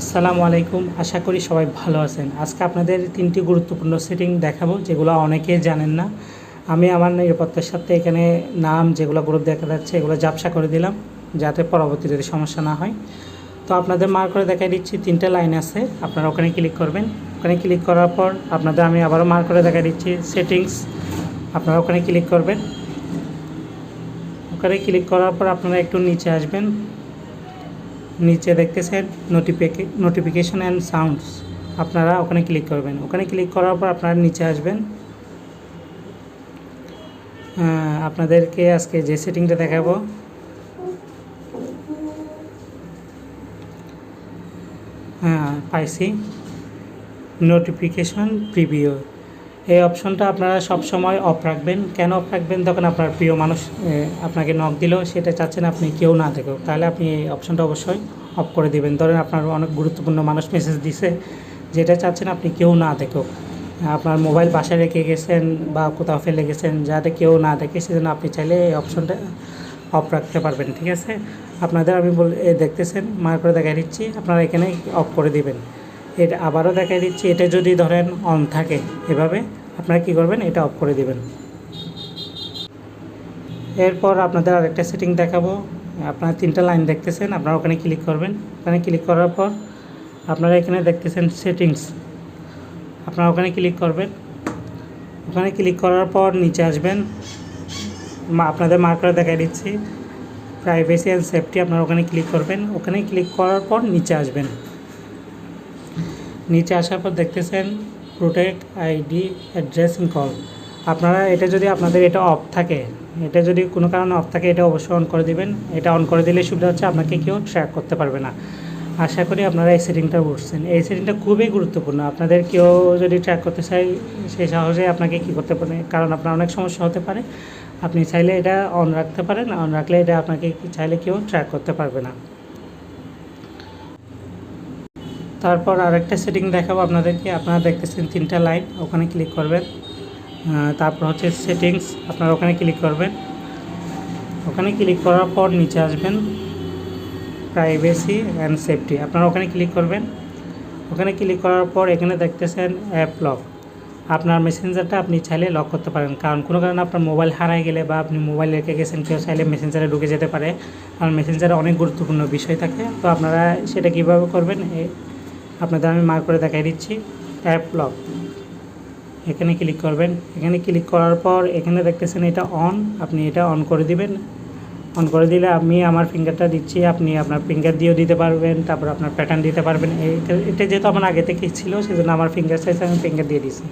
আসসালামু আলাইকুম। আশা করি সবাই ভালো আছেন। আজকে আপনাদের 3টি গুরুত্বপূর্ণ সেটিং দেখাবো যেগুলো অনেকেই জানেন না। আমি আমার নিরাপত্তার সাথে এখানে নাম যেগুলো গ্রুপ দেখা যাচ্ছে এগুলো ঝাপসা করে দিলাম যাতে পরবর্তী যদি সমস্যা না হয়। তো আপনাদের মার্ক করে দেখাই দিচ্ছি 3টে লাইন আছে, আপনারা ওখানে ক্লিক করবেন। ওখানে ক্লিক করার পর আপনাদের আমি আবারও মার্ক করে দেখাই দিচ্ছি সেটিংস, আপনারা ওখানে ক্লিক করবেন। ওখানে ক্লিক করার পর আপনারা একটু নিচে আসবেন, নিচে দেখতেছেন নোটিফিকেশন অ্যান্ড সাউন্ডস, আপনারা ওখানে ক্লিক করবেন। ওখানে ক্লিক করার পর আপনারা নিচে আসবেন। আপনাদেরকে আজকে যে সেটিংটা দেখাবো পাইছি নোটিফিকেশন প্রিভিউ, এই অপশনটা আপনারা সব সময় অফ রাখবেন। কেন অফ রাখবেন? তখন আপনার প্রিয় মানুষ আপনাকে নক দিল, সেটা চাচ্ছেন আপনি কেউ না দেখুক, তাহলে আপনি এই অপশনটা অবশ্যই অফ করে দিবেন। ধরেন আপনার অনেক গুরুত্বপূর্ণ মানুষ মেসেজ দিছে, যেটা চাচ্ছেন আপনি কেউ না দেখুক, আপনার মোবাইল বাসায় রেখে গেছেন বা কোথাও ফেলে গেছেন যাতে কেউ না দেখে, সেজন্য আপনি চাইলে এই অপশনটা অফ রাখতে পারবেন। ঠিক আছে, আপনাদের আমি দেখতেছেন মার্ক করে দেখাই দিচ্ছি, আপনারা এখানে অফ করে দিবেন। এটা আবারও দেখাই দিচ্ছি, এটা যদি ধরেন অন থাকে এভাবে আপনারা কী করবেন, এটা অফ করে দিবেন। এরপর আপনাদের আরেকটা সেটিং দেখাবো। আপনারা 3টা লাইন দেখতেছেন, আপনারা ওখানে ক্লিক করবেন। ওখানে ক্লিক করার পর আপনারা এখানে দেখতেছেন সেটিংস, আপনারা ওখানে ক্লিক করবেন। ওখানে ক্লিক করার পর নিচে আসবেন, আপনাদের মার্ক করে দেখাই দিচ্ছি প্রাইভেসি অ্যান্ড সেফটি, আপনারা ওখানে ক্লিক করবেন। ওখানে ক্লিক করার পর নিচে আসবেন। নিচে আসার পর দেখতেছেন প্রোটেক্ট আইডি অ্যাড্রেসিং কল, আপনারা এটা যদি আপনাদের এটা অফ থাকে, এটা যদি কোনো কারণে অফ থাকে এটা অবশ্যই অন করে দিবেন। এটা অন করে দিলে সুবিধা হচ্ছে আপনাকে কেউ ট্র্যাক করতে পারবে না। আশা করি আপনারা এই সেটিংটা বুঝছেন। এই সেটিংটা খুবই গুরুত্বপূর্ণ, আপনাদের কেউ যদি ট্র্যাক করতে চায় সে সহজে আপনাকে কী করতে পারে, কারণ আপনার অনেক সমস্যা হতে পারে। আপনি চাইলে এটা অন রাখতে পারেন, অন রাখলে এটা আপনাকে চাইলে কেউ ট্র্যাক করতে পারবে না। তারপর আরেকটা সেটিং দেখাবো আপনাদেরকে, আপনারা দেখতেছেন 3টা লাইন, ওখানে ক্লিক করবেন। তারপর হচ্ছে সেটিংস, আপনারা ওখানে ক্লিক করবেন। ওখানে ক্লিক করার পর নিচে আসবেন প্রাইভেসি অ্যান্ড সেফটি, আপনারা ওখানে ক্লিক করবেন। ওখানে ক্লিক করার পর এখানে দেখতেছেন অ্যাপ লক, আপনার মেসেঞ্জারটা আপনি চাইলে লক করতে পারেন, কারণ কোনো কারণে আপনার মোবাইল হারায় গেলে বা আপনি মোবাইল রেখে গেছেন, কেউ চাইলে মেসেঞ্জারে ঢুকে যেতে পারে, কারণ মেসেঞ্জারে অনেক গুরুত্বপূর্ণ বিষয় থাকে। তো আপনারা সেটা কীভাবে করবেন আপনাদের আমি মার্ক করে দেখাই দিচ্ছি। অ্যাপ লক, এখানে ক্লিক করবেন। এখানে ক্লিক করার পর এখানে দেখতেছেন এটা অন, আপনি এটা অন করে দিবেন। অন করে দিলে আমি আমার ফিঙ্গারটা দিচ্ছি, আপনি আপনার ফিঙ্গার দিয়েও দিতে পারবেন, তারপর আপনার প্যাটার্ন দিতে পারবেন। এটা যেহেতু আমার আগে থেকেই ছিল সেজন্য আমার ফিঙ্গার সাইজ আমি ফিঙ্গার দিয়ে দিচ্ছি।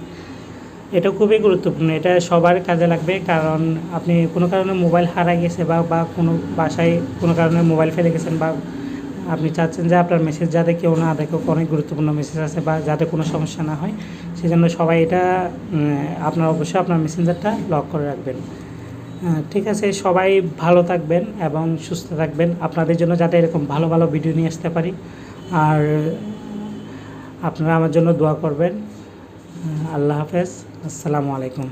এটা খুবই গুরুত্বপূর্ণ, এটা সবার কাজে লাগবে, কারণ আপনি কোনো কারণে মোবাইল হারাই গেছে বা কোনো বাসায় কোনো কারণে মোবাইল ফেলে গেছেন, বা আপনি চাচ্ছেন যে আপনার মেসেজ যাতে কেউ না দেখুক, অনেক গুরুত্বপূর্ণ মেসেজ আছে, বা যাতে কোনো সমস্যা না হয়, সেজন্য সবাই এটা আপনার অবশ্যই আপনার মেসেঞ্জারটা লক করে রাখবেন। ঠিক আছে, সবাই ভালো থাকবেন এবং সুস্থ থাকবেন, আপনাদের জন্য যাতে এরকম ভালো ভালো ভিডিও নিয়ে আসতে পারি। আর আপনারা আমার জন্য দোয়া করবেন। আল্লাহ হাফেজ, আসসালামু আলাইকুম।